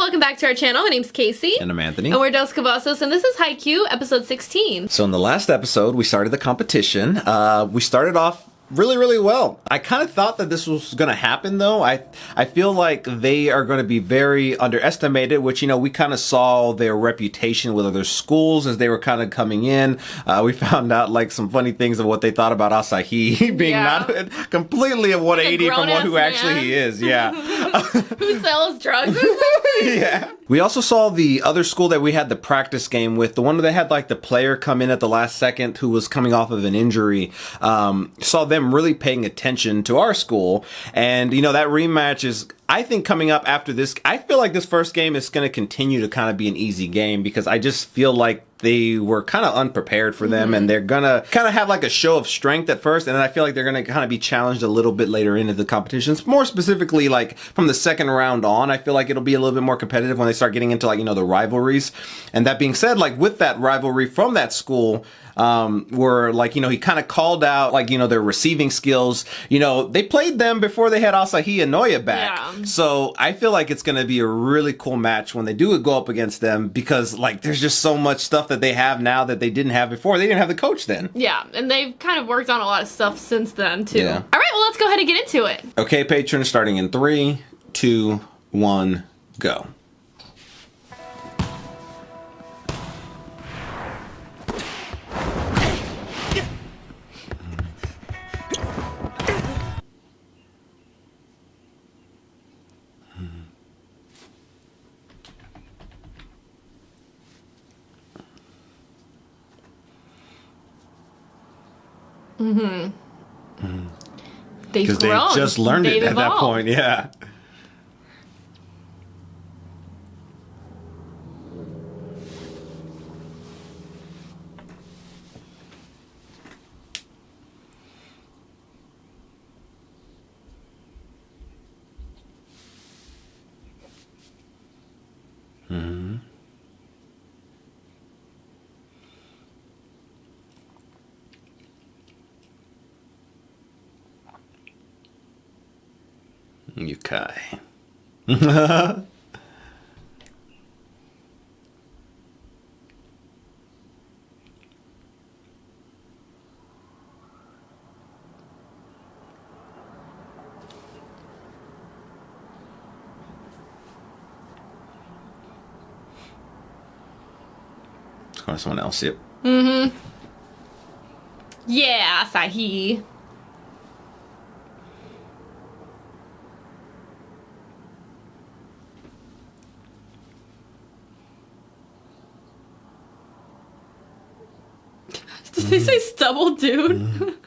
welcome back to our channel. My name's Casey. And I'm Anthony. And we're Dos Cavazos, and this is Haikyu, episode 16. So in the last episode, we started the competition. We started off really well. I kind of thought that this was going to happen, though. I feel like they are going to be very underestimated, which, you know, we kind of saw their reputation with other schools as they were kind of coming in. We found out, like, some funny things of what they thought about Asahi being not completely a 180 from what who actually he is. Yeah. Who sells drugs? Yeah. We also saw the other school that we had the practice game with, the one where they had like the player come in at the last second who was coming off of an injury. Saw them really paying attention to our school. And, you know, that rematch is, I think, coming up after this. I feel like this first game is going to continue to kind of be an easy game because I just feel like they were kind of unprepared for them, and they're gonna kind of have like a show of strength at first, and then I feel like they're gonna kind of be challenged a little bit later into the competitions. More specifically, like from the second round on, I feel like it'll be a little bit more competitive when they start getting into, like, you know, the rivalries. And that being said, like with that rivalry from that school, where, like, you know, he kind of called out, like, you know, their receiving skills. You know, they played them before they had Asahi and Noya back. Yeah. So I feel like it's going to be a really cool match when they do go up against them, because, like, there's just so much stuff that they have now that they didn't have before. They didn't have the coach then. Yeah, and they've kind of worked on a lot of stuff since then, too. Yeah. All right, well, let's go ahead and get into it. Okay, patrons, starting in 3, 2, 1, go. Because they just learned it at that point, yeah. Yukai. It's going to someone else, yep. Yeah, Asahi. Did they say stubble, dude?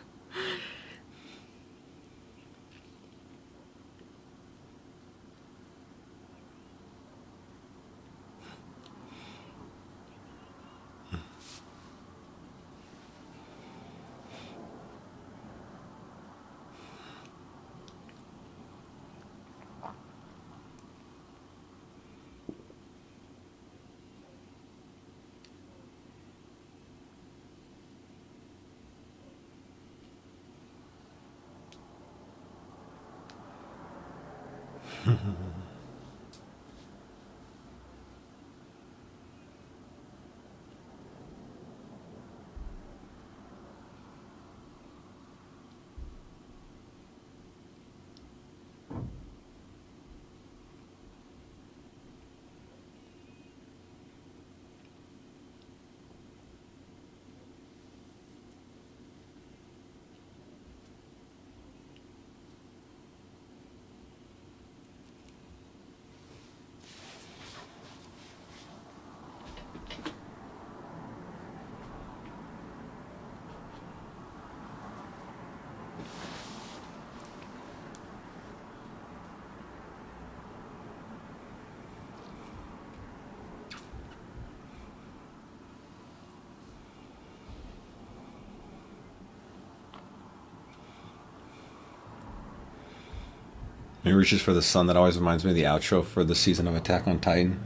He reaches for the sun. That always reminds me of the outro for the season of Attack on Titan.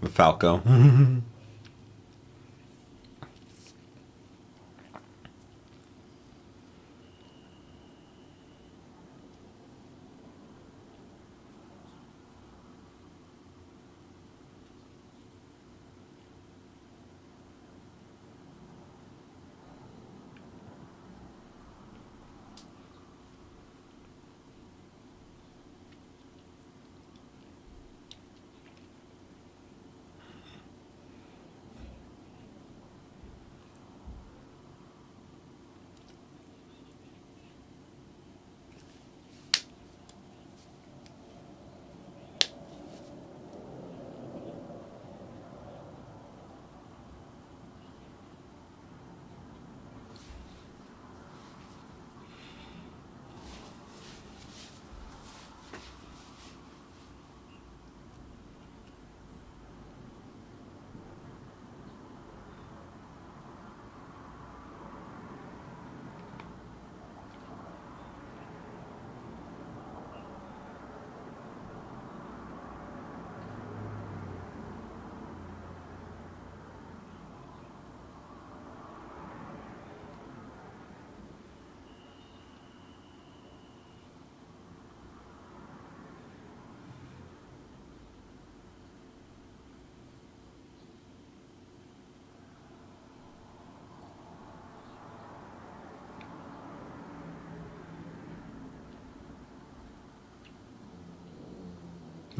With Falco.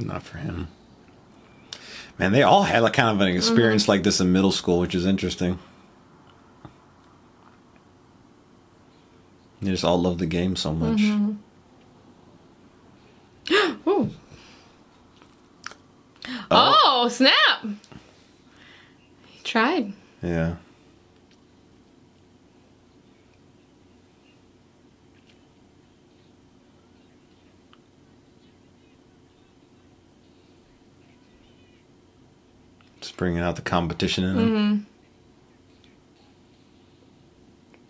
Not for him. Man, they all had like kind of an experience like this in middle school, which is interesting. They just all love the game so much. Ooh. Oh, snap! He tried. Yeah. Just bringing out the competition in him.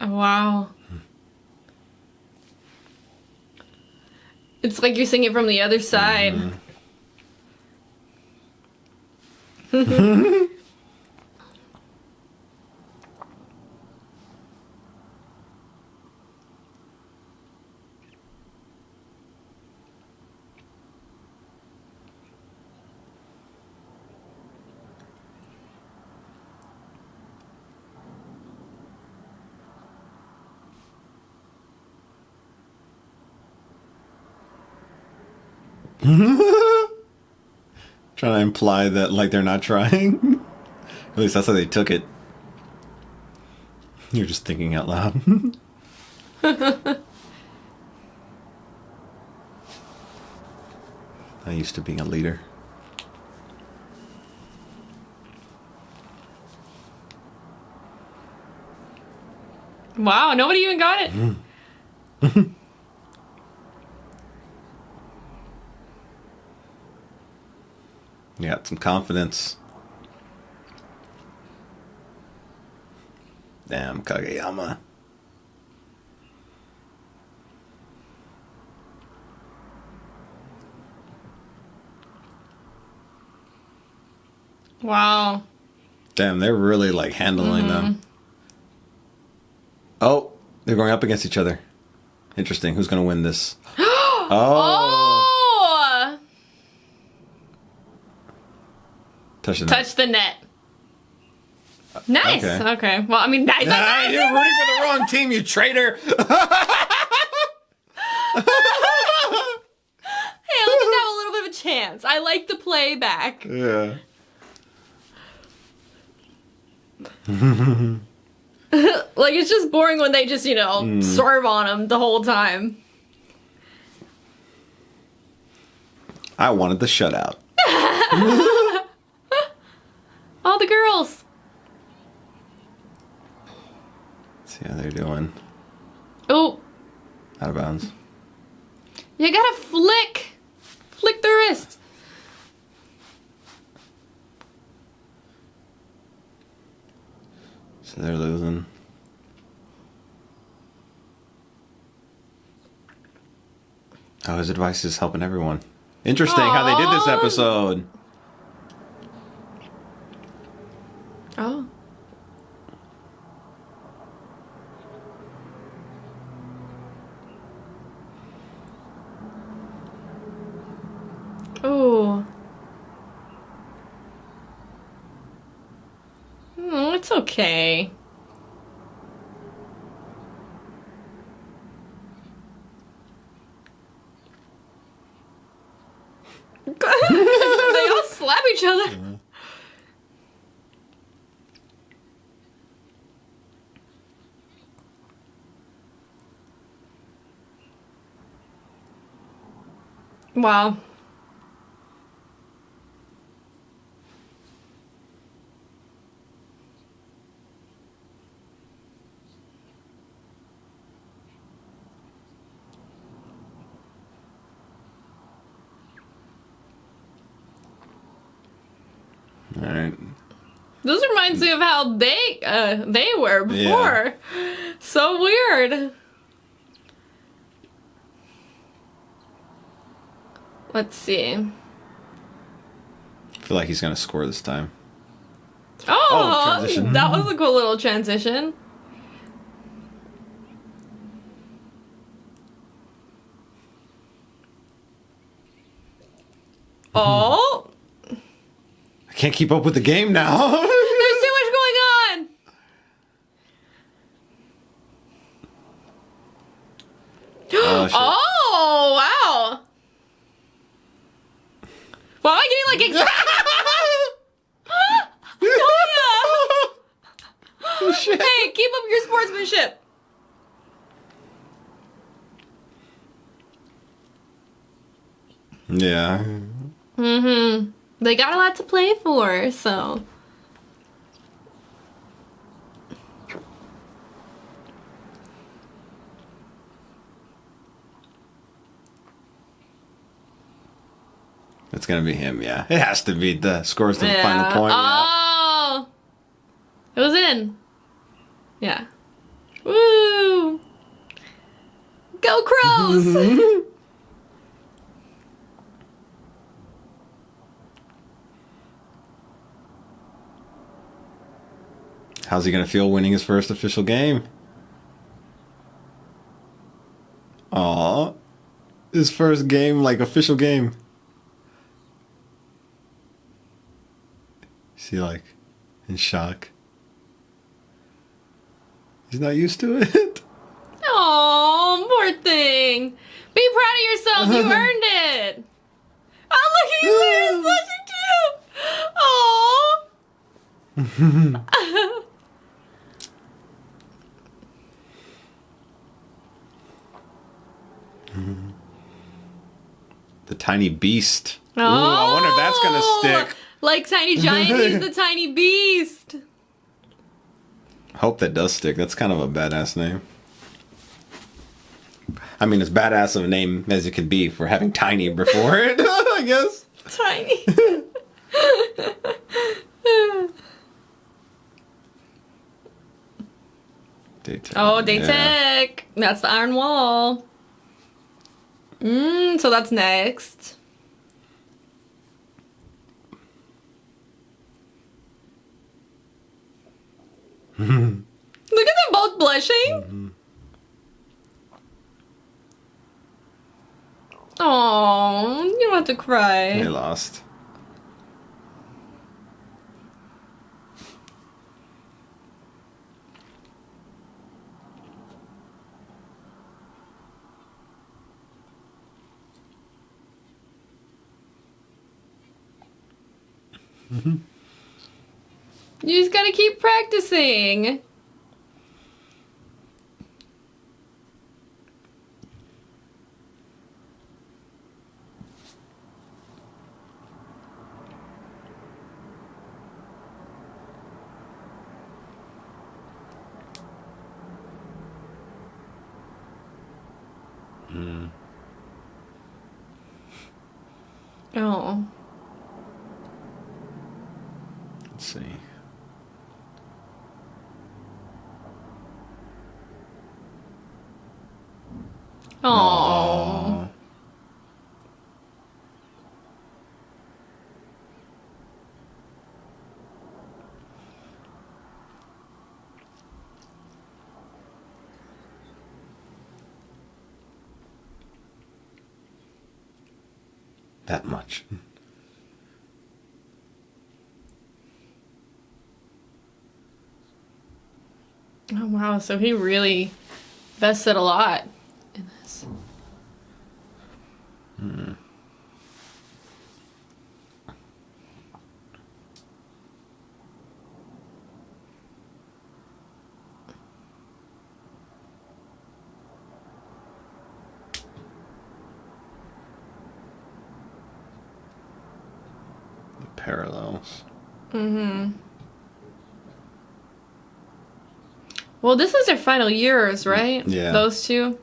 Oh, wow. It's like you're singing from the other side. Trying to imply that like they're not trying. At least that's how they took it. You're just thinking out loud. I used to being a leader. Wow, nobody even got it. You got some confidence. Damn, Kageyama. Wow. Damn, they're really like handling them. Oh, they're going up against each other. Interesting. Who's going to win this? Oh. Oh! Touch the net. Nice. Okay. Well, I mean, nice. Ah, you're rooting for the wrong team, you traitor. Hey, I'll give that a little bit of a chance. I like the playback. Yeah. Like, it's just boring when they just, serve on him the whole time. I wanted the shutout. All the girls. See how they're doing. Oh, Out of bounds. you gotta flick the wrist. So they're losing. Oh, his advice is helping everyone. Interesting how they did this Aw. episode. Oh. Oh. It's okay. They all slap each other. Wow. All right. This reminds me of how they were before. Yeah. So weird. Let's see. I feel like he's going to score this time. Oh, transition. that was a cool little transition. Oh, I can't keep up with the game now. there's too much going on. Oh, shit. Oh, wow. Why am I getting like Oh, shit. Hey, keep up your sportsmanship. Yeah. Mm-hmm. They got a lot to play for, so. It's gonna be him, yeah. It has to be the scores to the Yeah. final point. Oh! It was in. Yeah. Woo! Go Crows! How's he gonna feel winning his first official game? Aw. His first game, like official game. Is he like in shock? He's not used to it. Oh, poor thing. Be proud of yourself. You earned it. Oh, look at you. It's such a cute. Oh. The tiny beast. Ooh, I wonder if that's gonna stick. Like Tiny Giant, he's the tiny beast. Hope that does stick. That's kind of a badass name. I mean, as badass of a name as it could be for having tiny before it, I guess. Tiny. Daytech. Oh, Daytech. That's the Iron Wall. So that's next. Look at them both blushing. Oh, you don't have to cry. They lost. You just gotta keep practicing. Oh. Let's see. Oh. That much. Oh wow, so he really invested a lot in this. The parallels. Well, this is their final years, right? Yeah. Those two.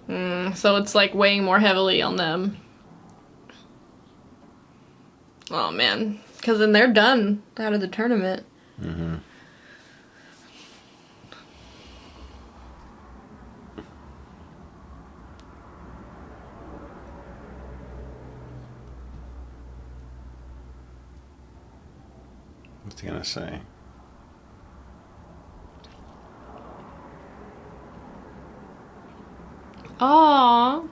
So it's like weighing more heavily on them. Oh man, because then they're done out of the tournament. What's he gonna say? Aww.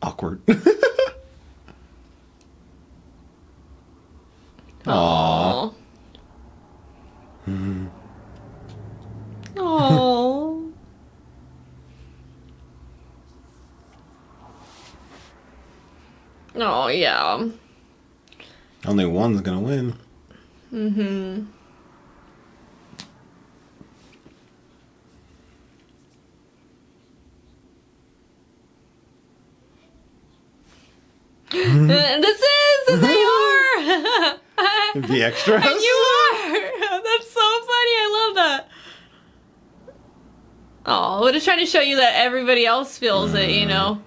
Awkward. Aww. Aww. Oh, yeah. Only one's gonna win. Mm-hmm. This is, they are. The extras. And you are. That's so funny. I love that. Oh, we're just trying to show you that everybody else feels it, you know.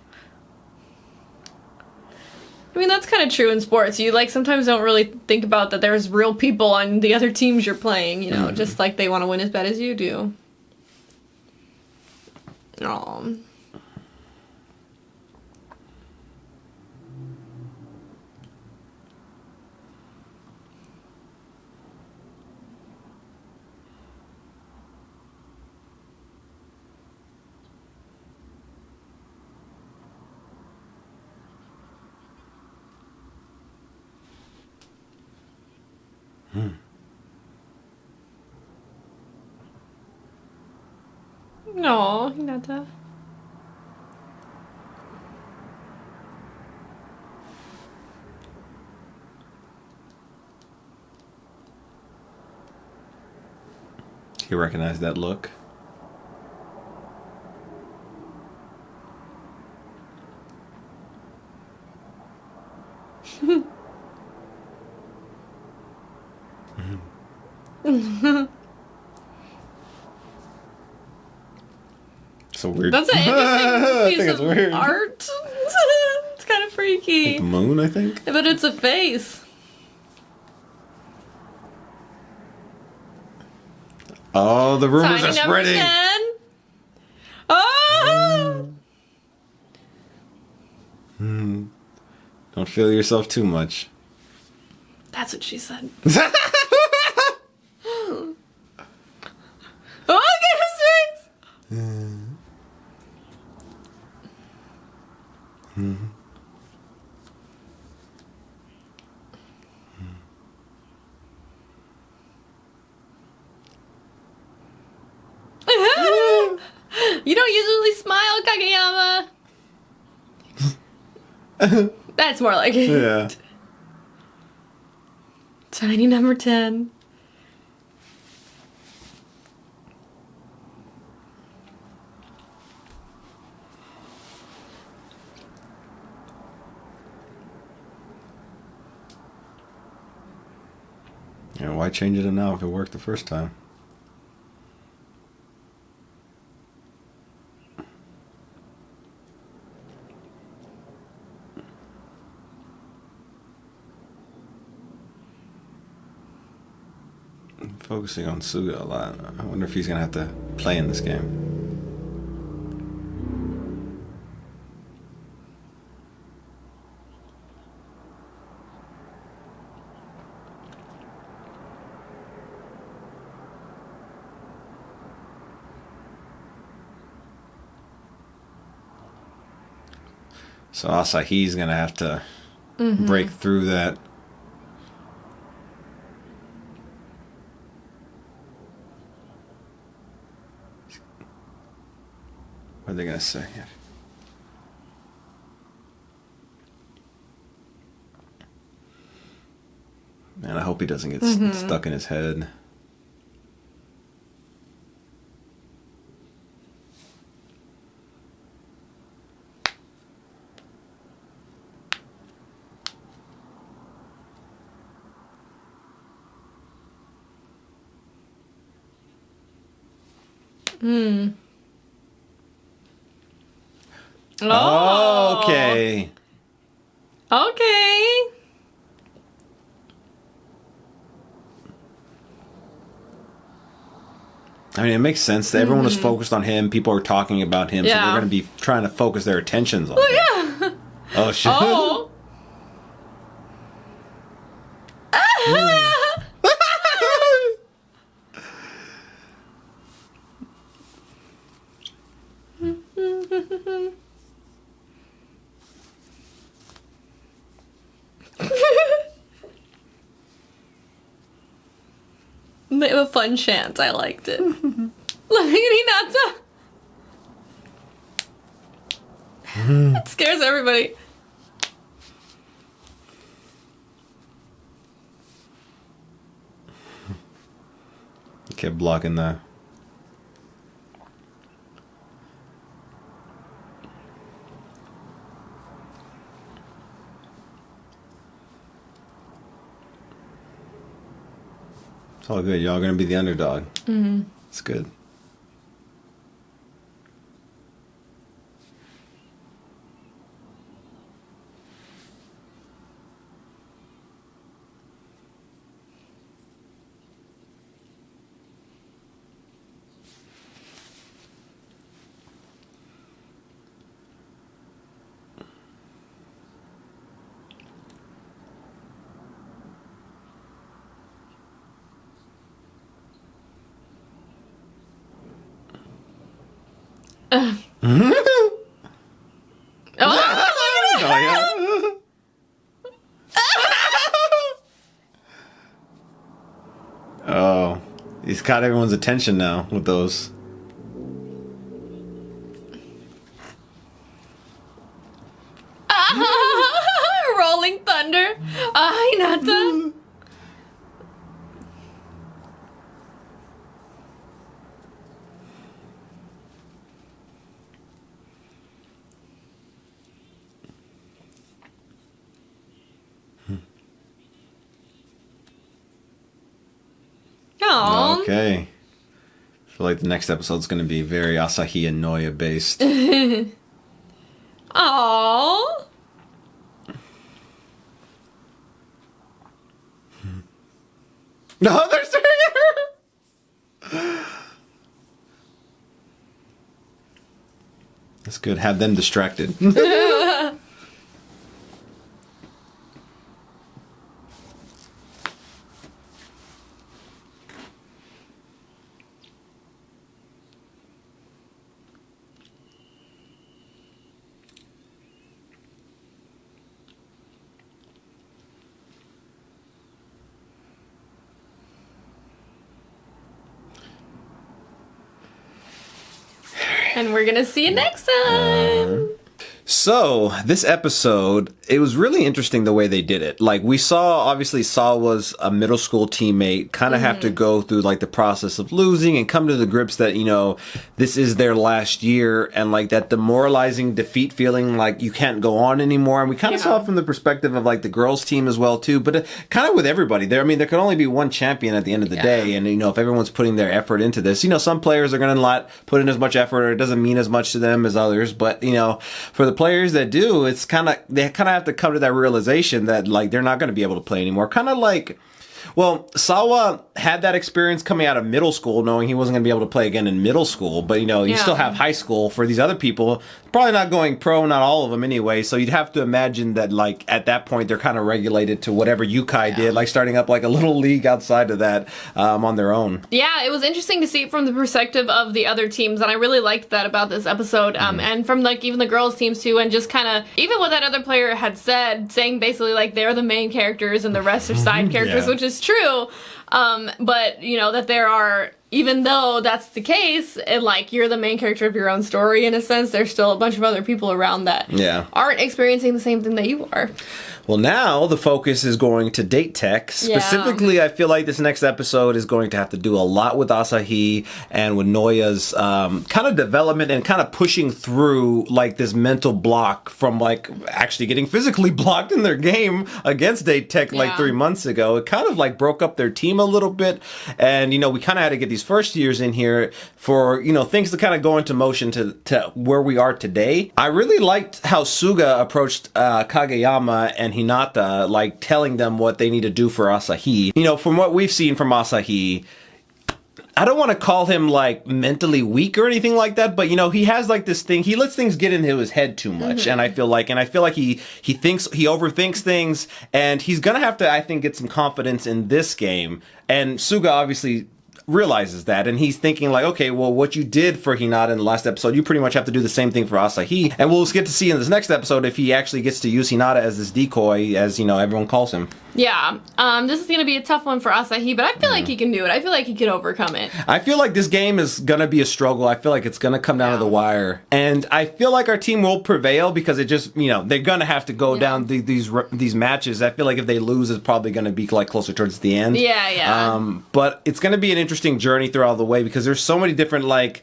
I mean, that's kind of true in sports. You like sometimes don't really think about that there's real people on the other teams you're playing, you know, just like they want to win as bad as you do. Oh. No, Hinata. You recognize that look? So weird. That's an interesting piece it's of weird. art. It's kind of freaky. The moon, I think. But it's a face. Oh, the rumors Tiny are number spreading. 10. Oh! Don't feel yourself too much. That's what she said. Oh, look at his face! You don't usually smile, Kageyama. That's more like it. Yeah. Tiny number 10. Yeah, why change it now if it worked the first time? I'm focusing on Suga a lot. I wonder if he's gonna have to play in this game. So Asahi's gonna have to break through that. What are they gonna say? Man, I hope he doesn't get stuck in his head. Oh. Okay. Okay. I mean, it makes sense that everyone was focused on him. People are talking about him, so Yeah. they're going to be trying to focus their attentions on him. Yeah. Oh, shit. Oh. They have a fun chant. I liked it. Look at Hinata. It scares everybody. Kept blocking the... It's all good. Y'all gonna be the underdog. Mm-hmm. It's good. Oh, Oh, he's got everyone's attention now with those. Rolling Thunder. Hinata. Aww. Okay. I feel like the next episode's going to be very Asahi and Noya based. Aww. No, they're staring at her! That's good. Have them distracted. And we're gonna see you next time. So, this episode, it was really interesting the way they did it. Like, we saw, obviously, Saw was a middle school teammate, kind of have to go through, like, the process of losing and come to the grips that, you know, this is their last year, and, like, that demoralizing defeat feeling, like, you can't go on anymore. And we kind of saw it from the perspective of, like, the girls' team as well, too, but kind of with everybody. There, I mean, there could only be one champion at the end of the day, and, you know, if everyone's putting their effort into this, you know, some players are going to not put in as much effort, or it doesn't mean as much to them as others, but, you know, for the players that do, it's kind of, they kind of have to come to that realization that, like, they're not going to be able to play anymore. Kind of like, well, Sawa had that experience coming out of middle school, knowing he wasn't going to be able to play again in middle school. But, you know, you still have high school. For these other people, probably not going pro, not all of them anyway. So you'd have to imagine that, like, at that point, they're kind of regulated to whatever Yukai did, like starting up, like, a little league outside of that on their own. Yeah, it was interesting to see it from the perspective of the other teams. And I really liked that about this episode. And from, like, even the girls' teams, too. And just kind of, even what that other player had said, saying basically, like, they're the main characters and the rest are side characters, which is true. But, you know, that there are, even though that's the case, and, like, you're the main character of your own story, in a sense, there's still a bunch of other people around that aren't experiencing the same thing that you are. Well, now the focus is going to date tech. Specifically, I feel like this next episode is going to have to do a lot with Asahi and with Noya's kind of development and kind of pushing through, like, this mental block from, like, actually getting physically blocked in their game against date tech like 3 months ago. It kind of, like, broke up their team a little bit. And, you know, we kind of had to get these first years in here for, you know, things to kind of go into motion to where we are today. I really liked how Suga approached Kageyama and Hinata, like, telling them what they need to do for Asahi. You know, from what we've seen from Asahi, I don't want to call him, like, mentally weak or anything like that, but, you know, he has, like, this thing, he lets things get into his head too much, and I feel like he overthinks things, and he's gonna have to, I think, get some confidence in this game, and Suga obviously realizes that, and he's thinking, like, okay, well, what you did for Hinata in the last episode, you pretty much have to do the same thing for Asahi, and we'll get to see in this next episode if he actually gets to use Hinata as this decoy, as, you know, everyone calls him. Yeah, this is going to be a tough one for Asahi, but I feel like he can do it. I feel like he can overcome it. I feel like this game is going to be a struggle. I feel like it's going to come down to the wire. And I feel like our team will prevail because it just, they're going to have to go down these matches. I feel like if they lose, it's probably going to be like closer towards the end. Yeah. But it's going to be an interesting journey throughout the way because there's so many different, like,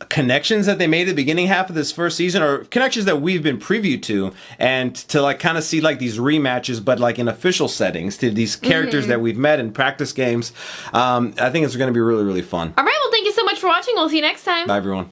connections that they made at the beginning half of this first season, or connections that we've been previewed to, and to like kind of see like these rematches but like in official settings to these characters that we've met in practice games. I think it's going to be really, really fun. All right, well, thank you so much for watching. We'll see you next time. Bye everyone.